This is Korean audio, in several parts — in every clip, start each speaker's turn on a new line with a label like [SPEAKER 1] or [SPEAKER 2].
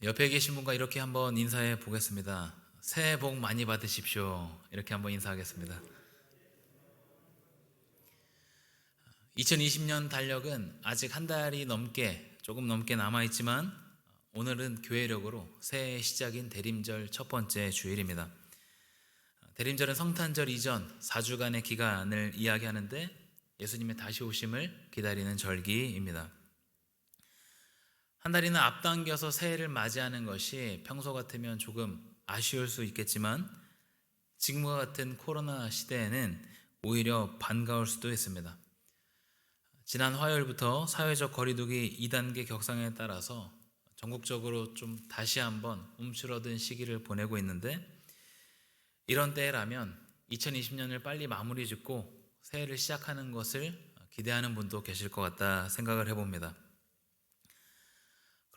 [SPEAKER 1] 옆에 계신 분과 이렇게 한번 인사해 보겠습니다. 새해 복 많이 받으십시오. 이렇게 한번 인사하겠습니다. 2020년 달력은 아직 한 달이 조금 넘게 남아있지만 오늘은 교회력으로 새해 시작인 대림절 첫 번째 주일입니다. 대림절은 성탄절 이전 4주간의 기간을 이야기하는데 예수님의 다시 오심을 기다리는 절기입니다. 한 달이나 앞당겨서 새해를 맞이하는 것이 평소 같으면 조금 아쉬울 수 있겠지만 지금과 같은 코로나 시대에는 오히려 반가울 수도 있습니다. 지난 화요일부터 사회적 거리두기 2단계 격상에 따라서 전국적으로 좀 다시 한번 움츠러든 시기를 보내고 있는데 이런 때라면 2020년을 빨리 마무리 짓고 새해를 시작하는 것을 기대하는 분도 계실 것 같다 생각을 해봅니다.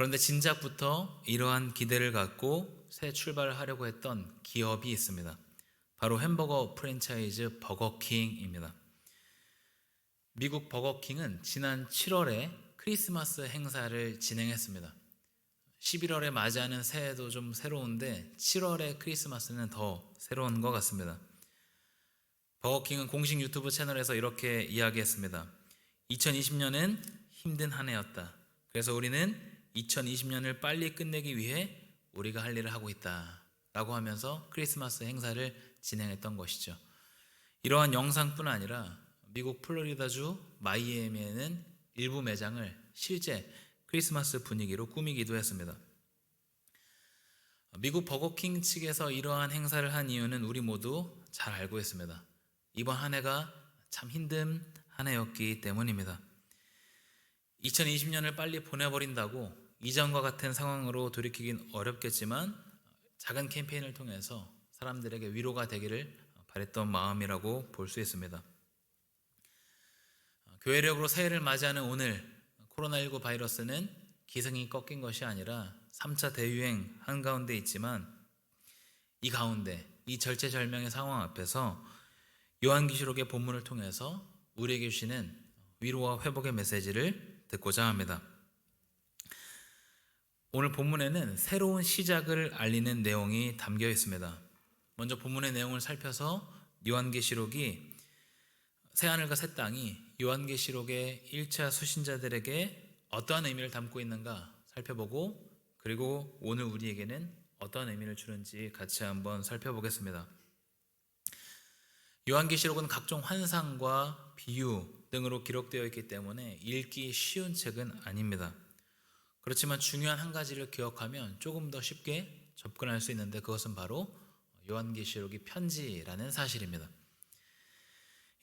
[SPEAKER 1] 그런데 진작부터 이러한 기대를 갖고 새 출발을 하려고 했던 기업이 있습니다. 바로 햄버거 프랜차이즈 버거킹입니다. 미국 버거킹은 지난 7월에 크리스마스 행사를 진행했습니다. 11월에 맞이하는 새해도 좀 새로운데 7월의 크리스마스는 더 새로운 것 같습니다. 버거킹은 공식 유튜브 채널에서 이렇게 이야기했습니다. 2020년은 힘든 한 해였다. 그래서 우리는 2020년을 빨리 끝내기 위해 우리가 할 일을 하고 있다 라고 하면서 크리스마스 행사를 진행했던 것이죠. 이러한 영상뿐 아니라 미국 플로리다주 마이애미에는 일부 매장을 실제 크리스마스 분위기로 꾸미기도 했습니다. 미국 버거킹 측에서 이러한 행사를 한 이유는 우리 모두 잘 알고 있습니다. 이번 한 해가 참 힘든 한 해였기 때문입니다. 2020년을 빨리 보내버린다고 이전과 같은 상황으로 돌이키긴 어렵겠지만 작은 캠페인을 통해서 사람들에게 위로가 되기를 바랬던 마음이라고 볼 수 있습니다. 교회력으로 새해를 맞이하는 오늘 코로나19 바이러스는 기승이 꺾인 것이 아니라 3차 대유행 한가운데 있지만 이 가운데 이 절체절명의 상황 앞에서 요한계시록의 본문을 통해서 우리에게 주시는 위로와 회복의 메시지를 듣고자 합니다. 오늘 본문에는 새로운 시작을 알리는 내용이 담겨 있습니다. 먼저 본문의 내용을 살펴서 요한계시록이 새하늘과 새 땅이 요한계시록의 1차 수신자들에게 어떠한 의미를 담고 있는가 살펴보고 그리고 오늘 우리에게는 어떤 의미를 주는지 같이 한번 살펴보겠습니다. 요한계시록은 각종 환상과 비유 등으로 기록되어 있기 때문에 읽기 쉬운 책은 아닙니다. 그렇지만 중요한 한 가지를 기억하면 조금 더 쉽게 접근할 수 있는데 그것은 바로 요한계시록이 편지라는 사실입니다.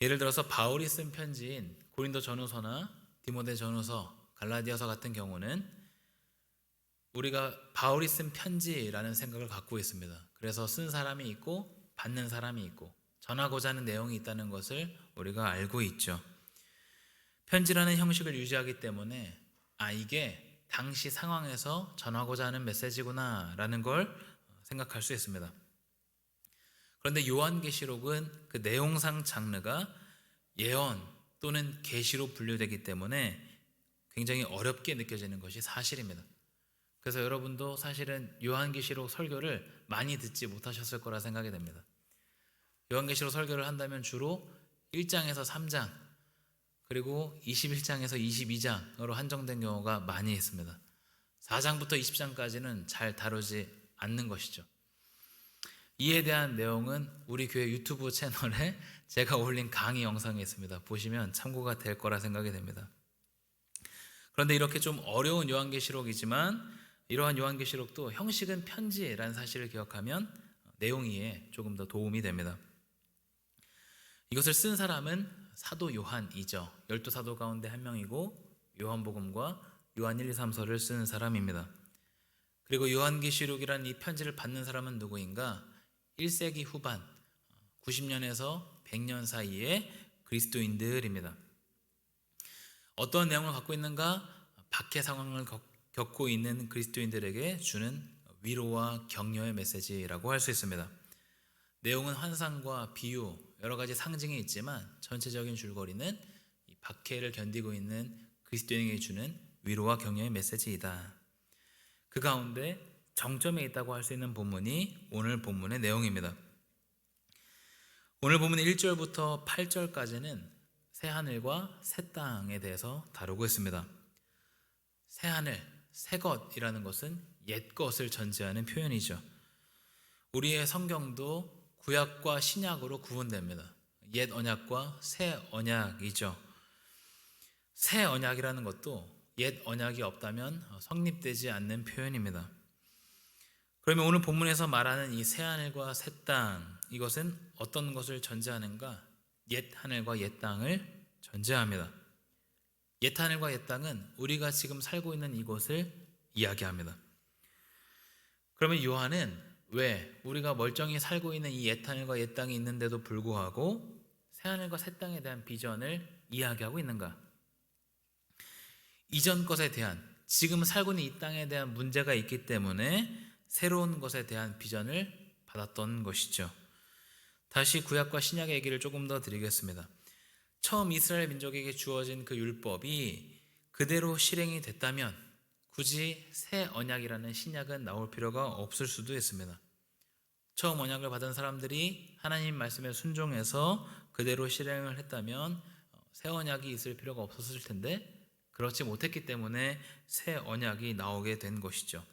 [SPEAKER 1] 예를 들어서 바울이 쓴 편지인 고린도 전후서나 디모데 전후서, 갈라디아서 같은 경우는 우리가 바울이 쓴 편지라는 생각을 갖고 있습니다. 그래서 쓴 사람이 있고 받는 사람이 있고 전하고자 하는 내용이 있다는 것을 우리가 알고 있죠. 편지라는 형식을 유지하기 때문에 이게 당시 상황에서 전하고자 하는 메시지구나 라는 걸 생각할 수 있습니다. 그런데 요한계시록은 그 내용상 장르가 예언 또는 계시로 분류되기 때문에 굉장히 어렵게 느껴지는 것이 사실입니다. 그래서 여러분도 사실은 요한계시록 설교를 많이 듣지 못하셨을 거라 생각이 됩니다. 요한계시록 설교를 한다면 주로 1장에서 3장 그리고 21장에서 22장으로 한정된 경우가 많이 있습니다. 4장부터 20장까지는 잘 다루지 않는 것이죠. 이에 대한 내용은 우리 교회 유튜브 채널에 제가 올린 강의 영상이 있습니다. 보시면 참고가 될 거라 생각이 됩니다. 그런데 이렇게 좀 어려운 요한계시록이지만 이러한 요한계시록도 형식은 편지라는 사실을 기억하면 내용 이해에 조금 더 도움이 됩니다. 이것을 쓴 사람은 사도 요한이죠. 12사도 가운데 한 명이고 요한복음과 요한 1, 2, 3서를 쓴 사람입니다. 그리고 요한계시록이라는 이 편지를 받는 사람은 누구인가? 1세기 후반 90년에서 100년 사이의 그리스도인들입니다. 어떤 내용을 갖고 있는가? 박해 상황을 겪고 있는 그리스도인들에게 주는 위로와 격려의 메시지라고 할 수 있습니다. 내용은 환상과 비유, 여러 가지 상징이 있지만 전체적인 줄거리는 이 박해를 견디고 있는 그리스도인에게 주는 위로와 격려의 메시지이다. 그 가운데 정점에 있다고 할 수 있는 본문이 오늘 본문의 내용입니다. 오늘 본문 1절부터 8절까지는 새 하늘과 새 땅에 대해서 다루고 있습니다. 새 하늘, 새 것이라는 것은 옛 것을 전제하는 표현이죠. 우리의 성경도 구약과 신약으로 구분됩니다. 옛 언약과 새 언약이죠. 새 언약이라는 것도 옛 언약이 없다면 성립되지 않는 표현입니다. 그러면 오늘 본문에서 말하는 이 새 하늘과 새 땅, 이것은 어떤 것을 전제하는가? 옛 하늘과 옛 땅을 전제합니다. 옛 하늘과 옛 땅은 우리가 지금 살고 있는 이곳을 이야기합니다. 그러면 요한은 왜 우리가 멀쩡히 살고 있는 이 옛 하늘과 옛 땅이 있는데도 불구하고 새 하늘과 새 땅에 대한 비전을 이야기하고 있는가? 이전 것에 대한, 지금 살고 있는 이 땅에 대한 문제가 있기 때문에 새로운 것에 대한 비전을 받았던 것이죠. 다시 구약과 신약의 얘기를 조금 더 드리겠습니다. 처음 이스라엘 민족에게 주어진 그 율법이 그대로 실행이 됐다면 굳이 새 언약이라는 신약은 나올 필요가 없을 수도 있습니다. 처음 언약을 받은 사람들이 하나님 말씀에 순종해서 그대로 실행을 했다면 새 언약이 있을 필요가 없었을 텐데 그렇지 못했기 때문에 새 언약이 나오게 된 것이죠.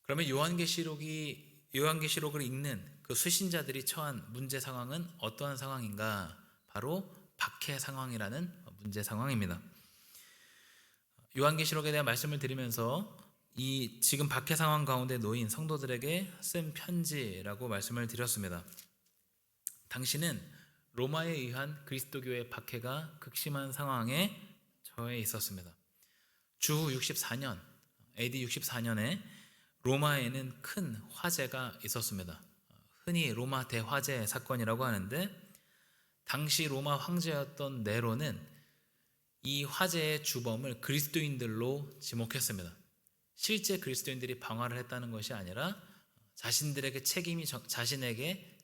[SPEAKER 1] 그러면 요한계시록을 읽는 그 수신자들이 처한 문제 상황은 어떠한 상황인가? 바로 박해 상황이라는 문제 상황입니다. 요한계시록에 대한 말씀을 드리면서 이 지금 박해 상황 가운데 놓인 성도들에게 쓴 편지라고 말씀을 드렸습니다. 당시는 로마에 의한 그리스도교의 박해가 극심한 상황에 처해 있었습니다. 주후 64년, AD 64년에 로마에는 큰 화재가 있었습니다. 흔히 로마 대화재 사건이라고 하는데 당시 로마 황제였던 네로는 이 화재의 주범을 그리스도인들로 지목했습니다. 실제 그리스도인들이 방화를 했다는 것이 아니라 자신에게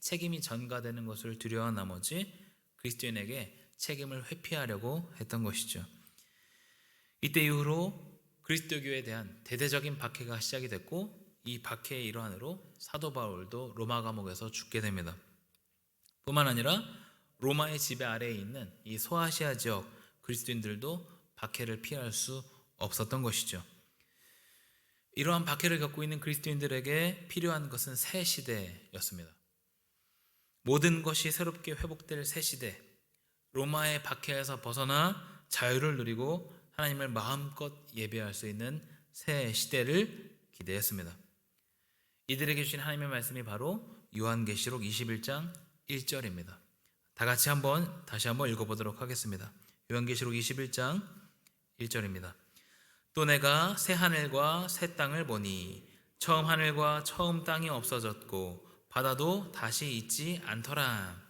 [SPEAKER 1] 책임이 전가되는 것을 두려워한 나머지 그리스도인에게 책임을 회피하려고 했던 것이죠. 이때 이후로 그리스도교에 대한 대대적인 박해가 시작이 됐고 이 박해의 일환으로 사도 바울도 로마 감옥에서 죽게 됩니다. 뿐만 아니라 로마의 지배 아래에 있는 이 소아시아 지역 그리스도인들도 박해를 피할 수 없었던 것이죠. 이러한 박해를 겪고 있는 그리스도인들에게 필요한 것은 새 시대였습니다. 모든 것이 새롭게 회복될 새 시대, 로마의 박해에서 벗어나 자유를 누리고 하나님을 마음껏 예배할 수 있는 새 시대를 기대했습니다. 이들에게 주신 하나님의 말씀이 바로 요한계시록 21장 1절입니다. 다 같이 다시 한번 읽어보도록 하겠습니다. 요한계시록 21장 1절입니다. 또 내가 새 하늘과 새 땅을 보니 처음 하늘과 처음 땅이 없어졌고 바다도 다시 있지 않더라.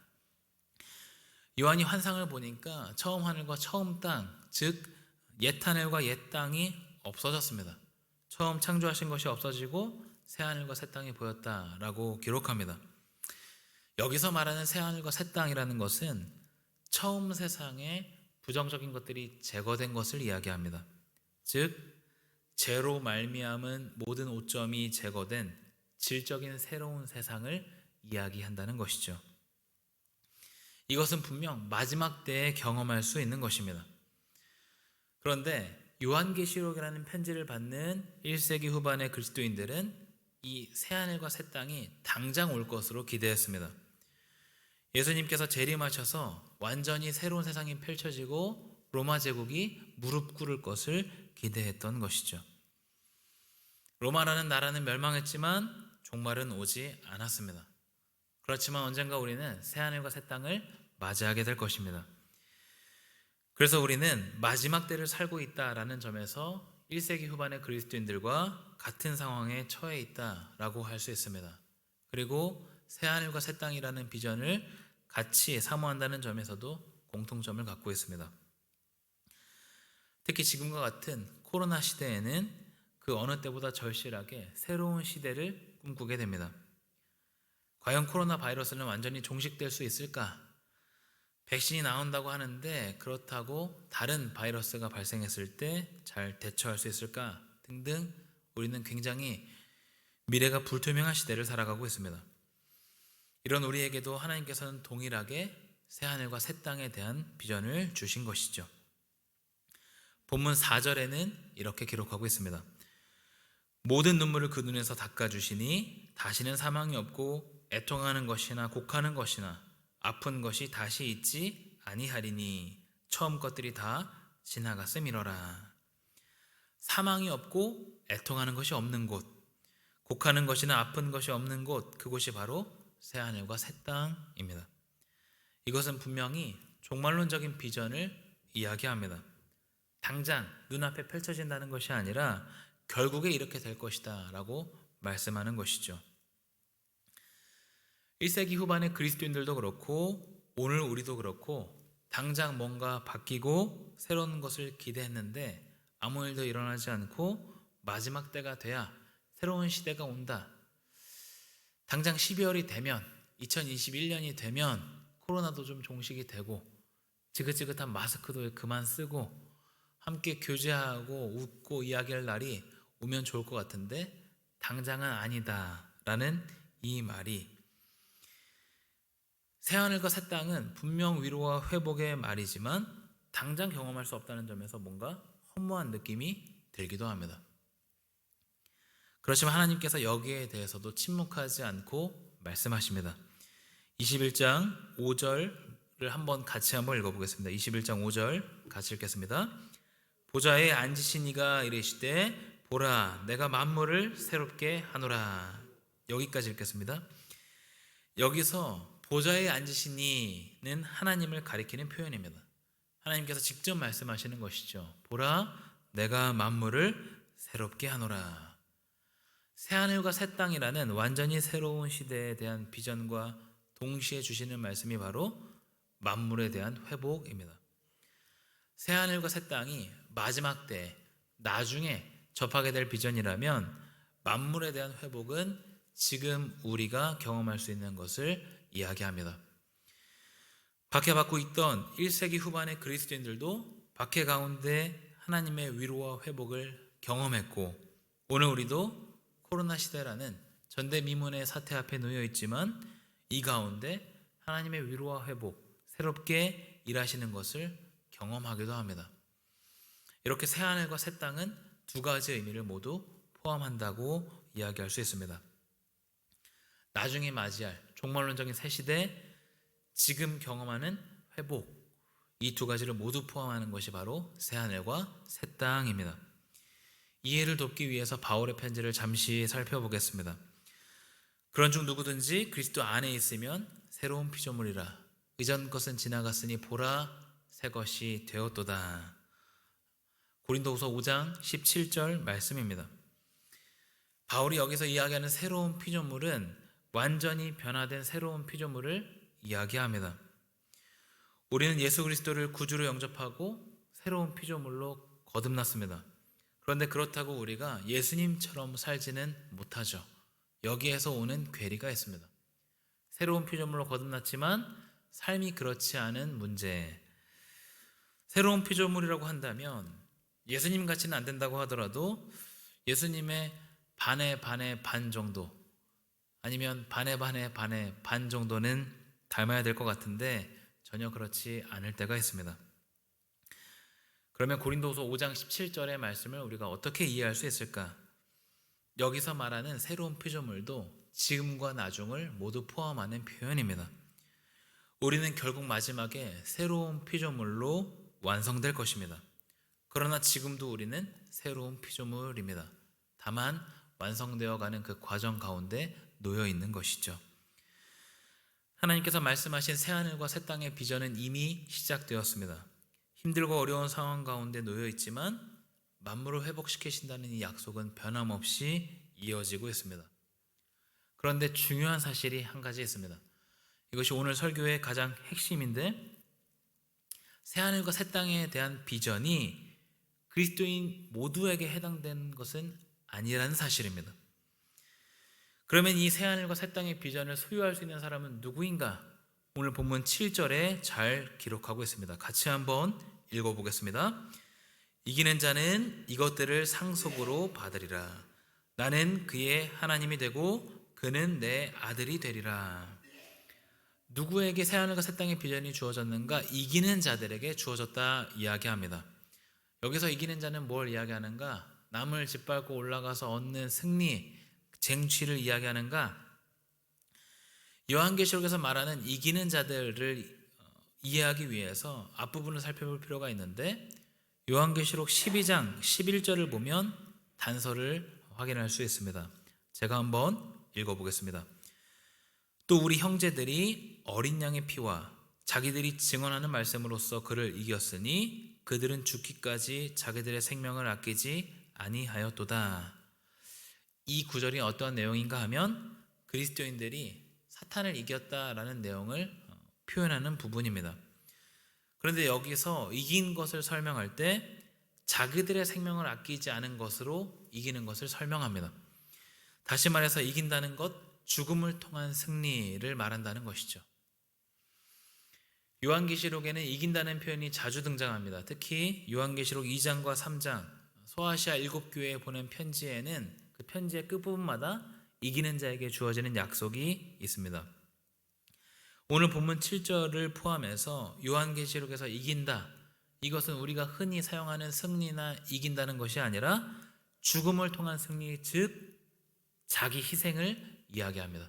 [SPEAKER 1] 요한이 환상을 보니까 처음 하늘과 처음 땅, 즉 옛 하늘과 옛 땅이 없어졌습니다. 처음 창조하신 것이 없어지고 새 하늘과 새 땅이 보였다라고 기록합니다. 여기서 말하는 새 하늘과 새 땅이라는 것은 처음 세상에 부정적인 것들이 제거된 것을 이야기합니다. 즉 죄로 말미암은 모든 오점이 제거된 질적인 새로운 세상을 이야기한다는 것이죠. 이것은 분명 마지막 때에 경험할 수 있는 것입니다. 그런데 요한계시록이라는 편지를 받는 1세기 후반의 그리스도인들은 이 새하늘과 새 땅이 당장 올 것으로 기대했습니다. 예수님께서 재림하셔서 완전히 새로운 세상이 펼쳐지고 로마 제국이 무릎 꿇을 것을 기대했던 것이죠. 로마라는 나라는 멸망했지만 종말은 오지 않았습니다. 그렇지만 언젠가 우리는 새하늘과 새 땅을 맞이하게 될 것입니다. 그래서 우리는 마지막 때를 살고 있다라는 점에서 1세기 후반의 그리스도인들과 같은 상황에 처해 있다라고 할 수 있습니다. 그리고 새하늘과 새 땅이라는 비전을 같이 사모한다는 점에서도 공통점을 갖고 있습니다. 특히 지금과 같은 코로나 시대에는 그 어느 때보다 절실하게 새로운 시대를 꿈꾸게 됩니다. 과연 코로나 바이러스는 완전히 종식될 수 있을까? 백신이 나온다고 하는데 그렇다고 다른 바이러스가 발생했을 때 잘 대처할 수 있을까? 등등 우리는 굉장히 미래가 불투명한 시대를 살아가고 있습니다. 이런 우리에게도 하나님께서는 동일하게 새하늘과 새 땅에 대한 비전을 주신 것이죠. 본문 4절에는 이렇게 기록하고 있습니다. 모든 눈물을 그 눈에서 닦아주시니 다시는 사망이 없고 애통하는 것이나 곡하는 것이나 아픈 것이 다시 있지 아니하리니 처음 것들이 다 지나갔음이로라. 사망이 없고 애통하는 것이 없는 곳, 곡하는 것이나 아픈 것이 없는 곳, 그곳이 바로 새하늘과 새 땅입니다. 이것은 분명히 종말론적인 비전을 이야기합니다. 당장 눈앞에 펼쳐진다는 것이 아니라 결국에 이렇게 될 것이다 라고 말씀하는 것이죠. 1세기 후반의 그리스도인들도 그렇고 오늘 우리도 그렇고 당장 뭔가 바뀌고 새로운 것을 기대했는데 아무 일도 일어나지 않고 마지막 때가 돼야 새로운 시대가 온다. 당장 12월이 되면 2021년이 되면 코로나도 좀 종식이 되고 지긋지긋한 마스크도 그만 쓰고 함께 교제하고 웃고 이야기할 날이 오면 좋을 것 같은데 당장은 아니다 라는 이 말이 새하늘과 새 땅은 분명 위로와 회복의 말이지만 당장 경험할 수 없다는 점에서 뭔가 허무한 느낌이 들기도 합니다. 그렇지만 하나님께서 여기에 대해서도 침묵하지 않고 말씀하십니다. 21장 5절을 같이 한번 읽어보겠습니다. 21장 5절 같이 읽겠습니다. 보좌에 앉으신 이가 이르시되 보라 내가 만물을 새롭게 하노라. 여기까지 읽겠습니다. 여기서 보좌에 앉으신 이는 하나님을 가리키는 표현입니다. 하나님께서 직접 말씀하시는 것이죠. 보라 내가 만물을 새롭게 하노라. 새하늘과 새 땅이라는 완전히 새로운 시대에 대한 비전과 동시에 주시는 말씀이 바로 만물에 대한 회복입니다. 새하늘과 새 땅이 마지막 때 나중에 접하게 될 비전이라면 만물에 대한 회복은 지금 우리가 경험할 수 있는 것을 이야기합니다. 박해받고 있던 1세기 후반의 그리스도인들도 박해 가운데 하나님의 위로와 회복을 경험했고 오늘 우리도 코로나 시대라는 전대미문의 사태 앞에 놓여 있지만 이 가운데 하나님의 위로와 회복, 새롭게 일하시는 것을 경험하기도 합니다. 이렇게 새하늘과 새 땅은 두 가지 의미를 모두 포함한다고 이야기할 수 있습니다. 나중에 맞이할 종말론적인 새 시대, 지금 경험하는 회복, 이 두 가지를 모두 포함하는 것이 바로 새하늘과 새 땅입니다. 이해를 돕기 위해서 바울의 편지를 잠시 살펴보겠습니다. 그런 중 누구든지 그리스도 안에 있으면 새로운 피조물이라 이전 것은 지나갔으니 보라 새 것이 되었도다. 고린도후서 5장 17절 말씀입니다. 바울이 여기서 이야기하는 새로운 피조물은 완전히 변화된 새로운 피조물을 이야기합니다. 우리는 예수 그리스도를 구주로 영접하고 새로운 피조물로 거듭났습니다. 그런데 그렇다고 우리가 예수님처럼 살지는 못하죠. 여기에서 오는 괴리가 있습니다. 새로운 피조물로 거듭났지만 삶이 그렇지 않은 문제. 새로운 피조물이라고 한다면 예수님 같이는 안 된다고 하더라도 예수님의 반의 반 정도 아니면 반의 반 정도는 닮아야 될 것 같은데 전혀 그렇지 않을 때가 있습니다. 그러면 고린도후서 5장 17절의 말씀을 우리가 어떻게 이해할 수 있을까? 여기서 말하는 새로운 피조물도 지금과 나중을 모두 포함하는 표현입니다. 우리는 결국 마지막에 새로운 피조물로 완성될 것입니다. 그러나 지금도 우리는 새로운 피조물입니다. 다만 완성되어가는 그 과정 가운데 놓여 있는 것이죠. 하나님께서 말씀하신 새하늘과 새 땅의 비전은 이미 시작되었습니다. 힘들고 어려운 상황 가운데 놓여 있지만 만물을 회복시키신다는 이 약속은 변함없이 이어지고 있습니다. 그런데 중요한 사실이 한 가지 있습니다. 이것이 오늘 설교의 가장 핵심인데 새하늘과 새 땅에 대한 비전이 그리스도인 모두에게 해당되는 것은 아니라는 사실입니다. 그러면 이 새하늘과 새 땅의 비전을 소유할 수 있는 사람은 누구인가? 오늘 본문 7절에 잘 기록하고 있습니다. 같이 한번 읽어보겠습니다. 이기는 자는 이것들을 상속으로 받으리라. 나는 그의 하나님이 되고 그는 내 아들이 되리라. 누구에게 새하늘과 새 땅의 비전이 주어졌는가? 이기는 자들에게 주어졌다 이야기합니다. 여기서 이기는 자는 뭘 이야기하는가? 남을 짓밟고 올라가서 얻는 승리, 쟁취를 이야기하는가? 요한계시록에서 말하는 이기는 자들을 이해하기 위해서 앞부분을 살펴볼 필요가 있는데, 요한계시록 12장 11절을 보면 단서를 확인할 수 있습니다. 제가 한번 읽어보겠습니다. 또 우리 형제들이 어린 양의 피와 자기들이 증언하는 말씀으로써 그를 이겼으니 그들은 죽기까지 자기들의 생명을 아끼지 아니하였도다. 이 구절이 어떠한 내용인가 하면 그리스도인들이 사탄을 이겼다라는 내용을 표현하는 부분입니다. 그런데 여기서 이긴 것을 설명할 때 자기들의 생명을 아끼지 않은 것으로 이기는 것을 설명합니다. 다시 말해서 이긴다는 것, 죽음을 통한 승리를 말한다는 것이죠. 요한계시록에는 이긴다는 표현이 자주 등장합니다. 특히 요한계시록 2장과 3장, 소아시아 7교회에 보낸 편지에는 그 편지의 끝부분마다 이기는 자에게 주어지는 약속이 있습니다. 오늘 본문 7절을 포함해서 요한계시록에서 이긴다, 이것은 우리가 흔히 사용하는 승리나 이긴다는 것이 아니라 죽음을 통한 승리, 즉 자기 희생을 이야기합니다.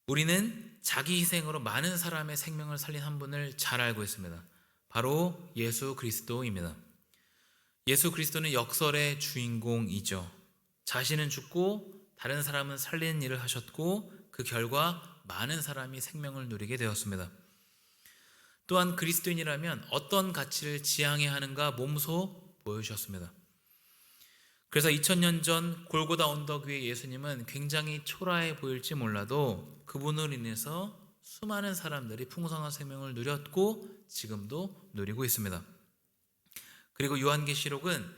[SPEAKER 1] 우리는 자기 희생으로 많은 사람의 생명을 살린 한 분을 잘 알고 있습니다. 바로 예수 그리스도입니다. 예수 그리스도는 역설의 주인공이죠. 자신은 죽고 다른 사람은 살리는 일을 하셨고 그 결과 많은 사람이 생명을 누리게 되었습니다. 또한 그리스도인이라면 어떤 가치를 지향해야 하는가 몸소 보여주셨습니다. 그래서 2000년 전 골고다 언덕 위에 예수님은 굉장히 초라해 보일지 몰라도 그분으로 인해서 수많은 사람들이 풍성한 생명을 누렸고 지금도 누리고 있습니다. 그리고 요한계시록은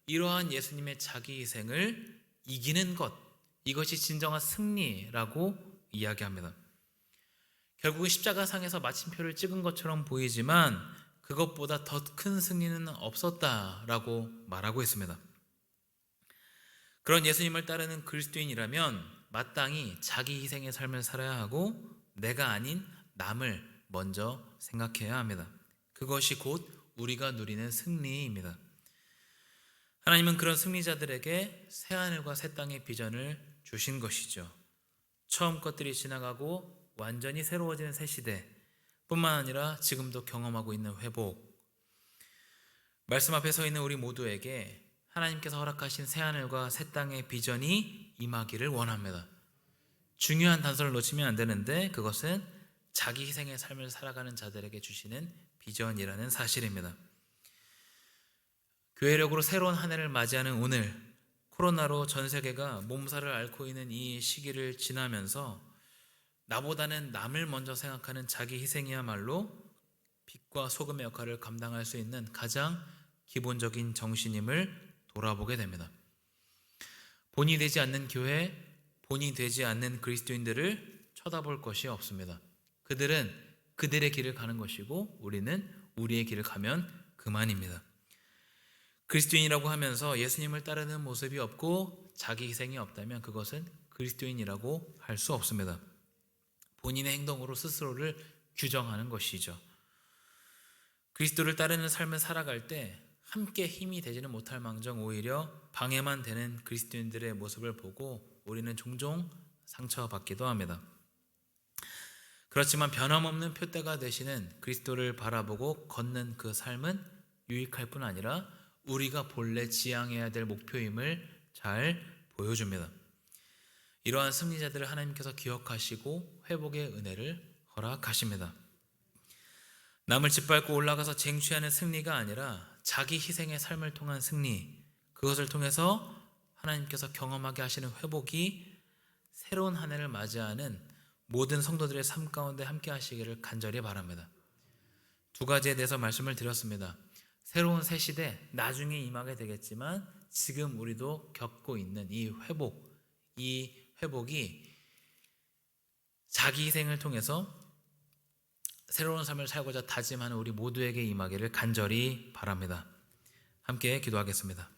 [SPEAKER 1] 이러한 예수님의 자기 희생을 이기는 것, 이것이 진정한 승리라고 이야기합니다. 결국은 십자가상에서 마침표를 찍은 것처럼 보이지만 그것보다 더 큰 승리는 없었다라고 말하고 있습니다. 그런 예수님을 따르는 그리스도인이라면 마땅히 자기 희생의 삶을 살아야 하고 내가 아닌 남을 먼저 생각해야 합니다. 그것이 곧 우리가 누리는 승리입니다. 하나님은 그런 승리자들에게 새하늘과 새 땅의 비전을 주신 것이죠. 처음 것들이 지나가고 완전히 새로워지는 새 시대 뿐만 아니라 지금도 경험하고 있는 회복, 말씀 앞에 서 있는 우리 모두에게 하나님께서 허락하신 새하늘과 새 땅의 비전이 임하기를 원합니다. 중요한 단서를 놓치면 안 되는데 그것은 자기 희생의 삶을 살아가는 자들에게 주시는 비전이라는 사실입니다. 교회력으로 새로운 한 해를 맞이하는 오늘, 코로나로 전 세계가 몸살을 앓고 있는 이 시기를 지나면서 나보다는 남을 먼저 생각하는 자기 희생이야말로 빛과 소금의 역할을 감당할 수 있는 가장 기본적인 정신임을 돌아보게 됩니다. 본이 되지 않는 교회, 본이 되지 않는 그리스도인들을 쳐다볼 것이 없습니다. 그들은 그들의 길을 가는 것이고 우리는 우리의 길을 가면 그만입니다. 그리스도인이라고 하면서 예수님을 따르는 모습이 없고 자기 희생이 없다면 그것은 그리스도인이라고 할 수 없습니다. 본인의 행동으로 스스로를 규정하는 것이죠. 그리스도를 따르는 삶을 살아갈 때 함께 힘이 되지는 못할 망정 오히려 방해만 되는 그리스도인들의 모습을 보고 우리는 종종 상처받기도 합니다. 그렇지만 변함없는 표대가 되시는 그리스도를 바라보고 걷는 그 삶은 유익할 뿐 아니라 우리가 본래 지향해야 될 목표임을 잘 보여줍니다. 이러한 승리자들을 하나님께서 기억하시고 회복의 은혜를 허락하십니다. 남을 짓밟고 올라가서 쟁취하는 승리가 아니라 자기 희생의 삶을 통한 승리, 그것을 통해서 하나님께서 경험하게 하시는 회복이 새로운 한 해를 맞이하는 모든 성도들의 삶 가운데 함께 하시기를 간절히 바랍니다. 두 가지에 대해서 말씀을 드렸습니다. 새로운 새 시대, 나중에 임하게 되겠지만 지금 우리도 겪고 있는 이 회복이 자기 희생을 통해서 새로운 삶을 살고자 다짐하는 우리 모두에게 임하기를 간절히 바랍니다. 함께 기도하겠습니다.